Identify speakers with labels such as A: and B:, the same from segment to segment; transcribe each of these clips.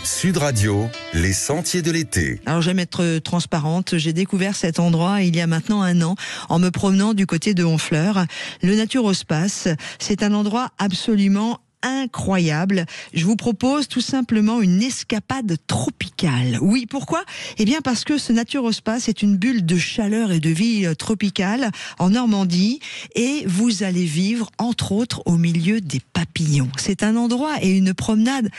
A: Sud Radio, les sentiers de l'été.
B: Alors j'aime être transparente, j'ai découvert cet endroit il y a maintenant 1 an en me promenant du côté de Honfleur. Le Naturospace, c'est un endroit absolument incroyable. Je vous propose tout simplement une escapade tropicale. Oui, pourquoi ? Eh bien parce que ce Naturospace est une bulle de chaleur et de vie tropicale en Normandie et vous allez vivre entre autres au milieu des papillons. C'est un endroit et une promenade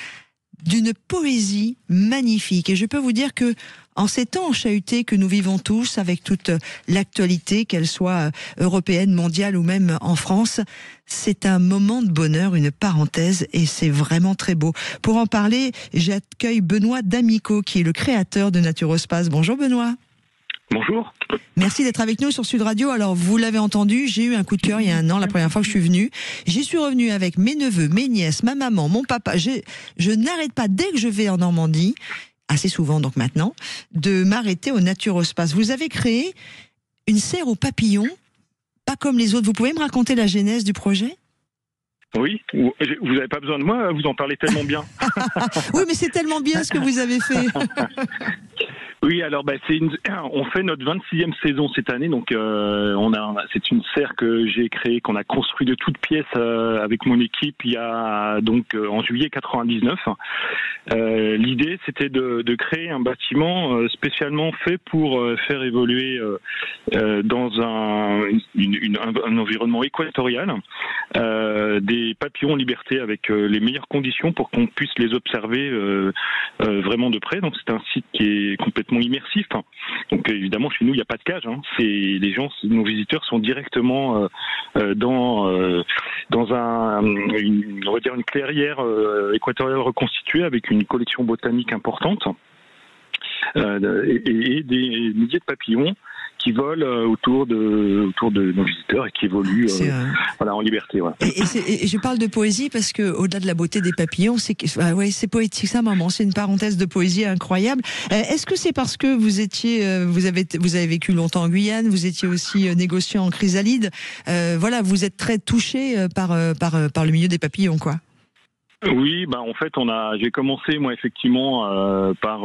B: d'une poésie magnifique. Et je peux vous dire que en ces temps chahutés que nous vivons tous, avec toute l'actualité, qu'elle soit européenne, mondiale ou même en France, c'est un moment de bonheur, une parenthèse, et c'est vraiment très beau. Pour en parler, j'accueille Benoît D'Amico, qui est le créateur de Naturospace. Bonjour Benoît.
C: Bonjour.
B: Merci d'être avec nous sur Sud Radio. Alors, vous l'avez entendu, j'ai eu un coup de cœur il y a 1 an, la première fois que je suis venue. J'y suis revenue avec mes neveux, mes nièces, ma maman, mon papa. Je n'arrête pas, dès que je vais en Normandie, assez souvent donc maintenant, de m'arrêter au Naturospace. Vous avez créé une serre aux papillons, pas comme les autres. Vous pouvez me raconter la genèse du projet ?
C: Oui, vous n'avez pas besoin de moi, vous en parlez tellement bien.
B: Oui, mais c'est tellement bien ce que vous avez fait.
C: Oui, alors on fait notre 26e saison cette année, donc c'est une serre que j'ai créée, qu'on a construit de toutes pièces avec mon équipe il y a en juillet 99. L'idée, c'était de créer un bâtiment spécialement fait pour faire évoluer dans un environnement équatorial des papillons en liberté avec les meilleures conditions pour qu'on puisse les observer vraiment de près. Donc c'est un site qui est complètement immersif. Donc évidemment chez nous il n'y a pas de cage. Nos visiteurs sont directement dans une clairière équatoriale reconstituée avec une collection botanique importante et des milliers de papillons qui volent autour de nos visiteurs et qui évoluent en liberté. Voilà.
B: Et je parle de poésie parce que au-delà de la beauté des papillons, c'est poétique ça, maman. C'est une parenthèse de poésie incroyable. Est-ce que c'est parce que vous avez vécu longtemps en Guyane, vous étiez aussi négociant en chrysalide, vous êtes très touché par le milieu des papillons, quoi.
C: Oui, en fait, j'ai commencé moi effectivement par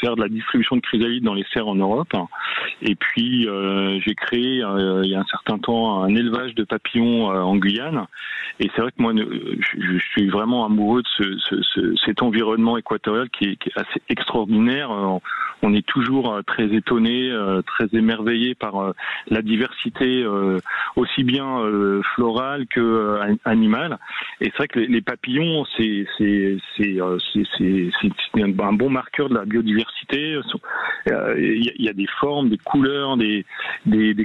C: faire de la distribution de chrysalide dans les serres en Europe, et puis j'ai créé il y a un certain temps un élevage de papillons en Guyane, et c'est vrai que moi je suis vraiment amoureux de cet environnement équatorial qui est assez extraordinaire. On est toujours très étonné, très émerveillé par la diversité aussi bien florale que animale, et c'est vrai que les papillons c'est un bon marqueur de la biodiversité. Il y a des formes, des couleurs, des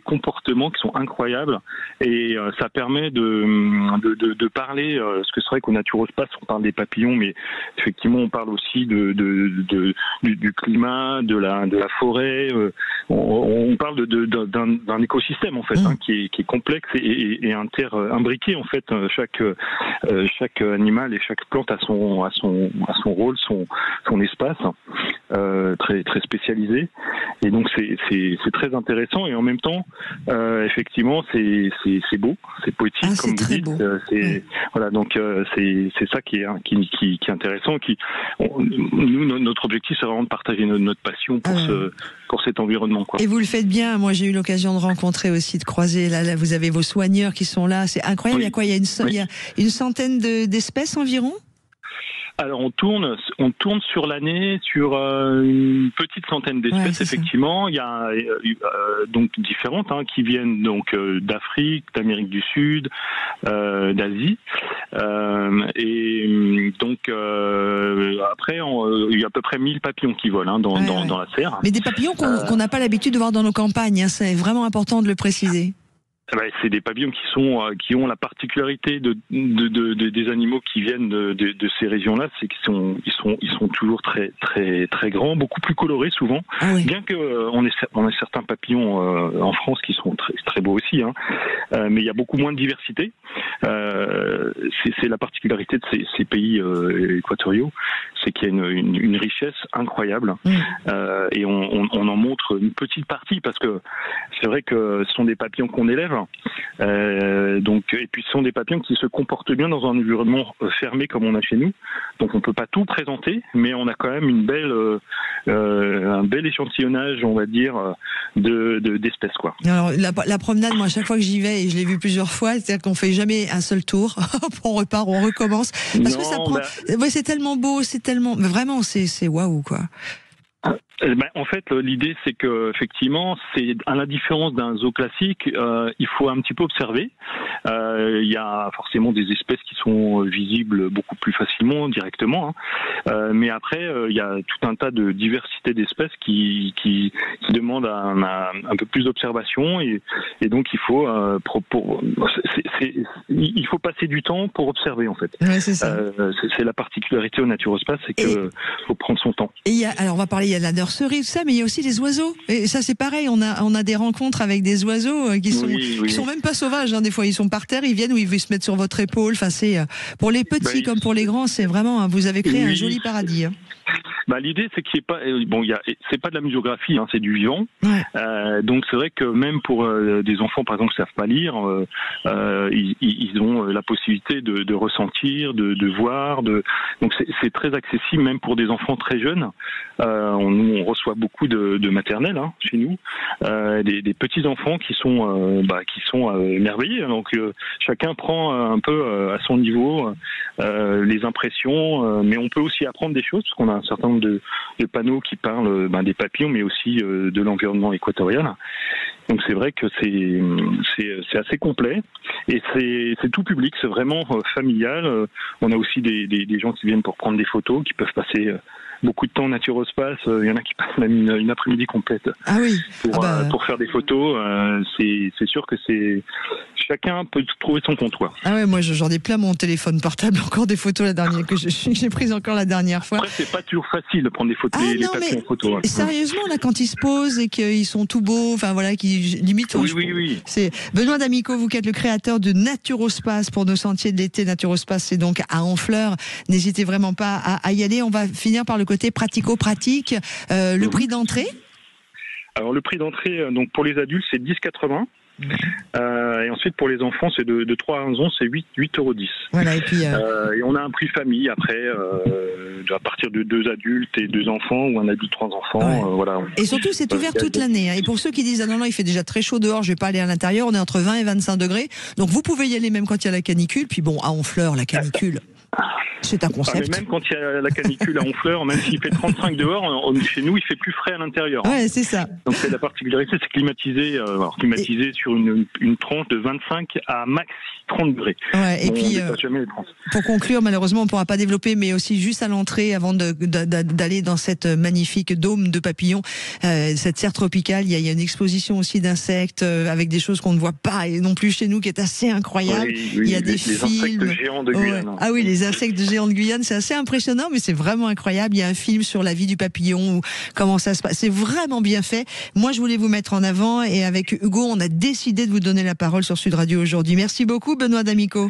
C: comportements qui sont incroyables, et ça permet de parler. Parce que c'est vrai qu'au Naturospace on parle des papillons, mais effectivement on parle aussi du climat, de la forêt. On parle d'un écosystème en fait qui est complexe et imbriqué en fait. Chaque animal et chaque plante a son rôle, son espace très très spécialisé, et donc c'est très intéressant, et en même temps effectivement c'est beau, c'est poétique, comme vous dites. C'est ça qui est intéressant. Notre objectif, c'est vraiment de partager notre passion pour cet environnement, quoi.
B: Et vous le faites bien. Moi, j'ai eu l'occasion de rencontrer aussi, de croiser. Là, vous avez vos soigneurs qui sont là. C'est incroyable. Oui. Il y a quoi ? Il y a une centaine d'espèces environ ?
C: Alors on tourne sur l'année sur une petite centaine d'espèces, effectivement. Il y a donc différentes qui viennent d'Afrique, d'Amérique du Sud, d'Asie, et donc après il y a à peu près 1000 papillons qui volent dans la serre.
B: Mais des papillons qu'on n'a pas l'habitude de voir dans nos campagnes, c'est vraiment important de le préciser.
C: C'est des papillons qui ont la particularité des animaux qui viennent de ces régions-là, c'est qu'ils sont toujours très très très grands, beaucoup plus colorés souvent. Bien que on ait certains papillons en France qui sont très très beaux aussi, mais il y a beaucoup moins de diversité. C'est la particularité de ces pays équatoriaux, c'est qu'il y a une richesse incroyable, et on en montre une petite partie parce que c'est vrai que ce sont des papillons qu'on élève. Donc, et puis ce sont des papillons qui se comportent bien dans un environnement fermé comme on a chez nous. Donc on peut pas tout présenter, mais on a quand même un bel échantillonnage, on va dire, d'espèces, quoi.
B: Alors la promenade, moi à chaque fois que j'y vais, et je l'ai vu plusieurs fois, c'est-à-dire qu'on fait jamais un seul tour, on repart, on recommence, parce que ça prend. Ouais, c'est tellement beau, c'est tellement, vraiment, c'est waouh, quoi.
C: En fait, l'idée, c'est que effectivement, c'est à la différence d'un zoo classique, il faut un petit peu observer. Il y a forcément des espèces qui sont visibles beaucoup plus facilement, directement. Mais après, il y a tout un tas de diversité d'espèces qui demandent un peu plus d'observation, et donc il faut il faut passer du temps pour observer, en fait.
B: Ouais, c'est ça.
C: C'est la particularité au Naturospace, c'est que faut prendre son temps.
B: Et alors on va parler, il y a la nurserie, tout ça, mais il y a aussi les oiseaux. Et ça, c'est pareil. On a des rencontres avec des oiseaux qui sont même pas sauvages. Des fois, ils sont par terre, ils viennent ou ils veulent se mettre sur votre épaule. Enfin, c'est pour les petits comme pour les grands, c'est vraiment. Vous avez créé un joli paradis.
C: L'idée, c'est qu'il n'y ait pas, c'est pas de la muséographie, c'est du vivant.
B: Ouais.
C: Donc c'est vrai que même pour des enfants, par exemple, qui savent pas lire, ils ont la possibilité de ressentir, de voir. Donc c'est très accessible, même pour des enfants très jeunes. On reçoit beaucoup de maternelles chez nous, des petits enfants qui sont émerveillés. Donc chacun prend un peu à son niveau les impressions, mais on peut aussi apprendre des choses parce qu'on a un certain nombre de panneaux qui parlent des papillons, mais aussi de l'environnement équatorial. Donc c'est vrai que c'est assez complet et c'est tout public, c'est vraiment familial. On a aussi des gens qui viennent pour prendre des photos, qui peuvent passer beaucoup de temps au Naturospace. Il y en a qui passent même une après-midi complète pour faire des photos. C'est sûr que chacun peut trouver son compte, quoi.
B: Ah ouais, moi j'en ai plein mon téléphone portable, encore des photos que j'ai prises encore la dernière fois.
C: Après, c'est pas toujours facile de prendre des photos, les papillons en photo.
B: Sérieusement, là, quand ils se posent et qu'ils sont tout beaux, enfin voilà, qui limite.
C: Oui.
B: C'est Benoît D'Amico, vous qui êtes le créateur de Naturospace pour nos sentiers de l'été. Naturospace, c'est donc à Honfleur. N'hésitez vraiment pas à y aller. On va finir par le côté pratico-pratique. Le prix d'entrée.
C: Alors le prix d'entrée, donc pour les adultes, c'est 10,80. Et ensuite pour les enfants, c'est de 3 à 11 ans, c'est 8,10 €.
B: Voilà, et puis
C: et on a un prix famille après, à partir de 2 adultes et 2 enfants, ou un adulte 3 enfants.
B: Ouais.
C: Voilà.
B: Et surtout, c'est ouvert toute l'année. Et pour ceux qui disent non, il fait déjà très chaud dehors, je vais pas aller à l'intérieur, on est entre 20 et 25 degrés. Donc vous pouvez y aller même quand il y a la canicule. Puis bon, à Honfleur, la canicule. C'est un concept.
C: Mais même quand il y a la canicule à Honfleur, même s'il fait 35 dehors, chez nous, il fait plus frais à l'intérieur.
B: Ouais, c'est ça.
C: Donc c'est la particularité, c'est climatisé sur une tranche de 25 à maxi 30 degrés.
B: Ouais, et
C: bon,
B: puis,
C: jamais les 30.
B: Pour conclure, malheureusement, on ne pourra pas développer, mais aussi juste à l'entrée, avant d'aller dans cette magnifique dôme de papillons, cette serre tropicale, il y a une exposition aussi d'insectes avec des choses qu'on ne voit pas et non plus chez nous, qui est assez incroyable.
C: Oui,
B: il y a des
C: films. Les insectes géants de Guyane.
B: Ouais. Ah oui, les insectes géants de Guyane, c'est assez impressionnant, mais c'est vraiment incroyable. Il y a un film sur la vie du papillon, ou comment ça se passe. C'est vraiment bien fait. Moi, je voulais vous mettre en avant, et avec Hugo, on a décidé de vous donner la parole sur Sud Radio aujourd'hui. Merci beaucoup, Benoît D'Amico.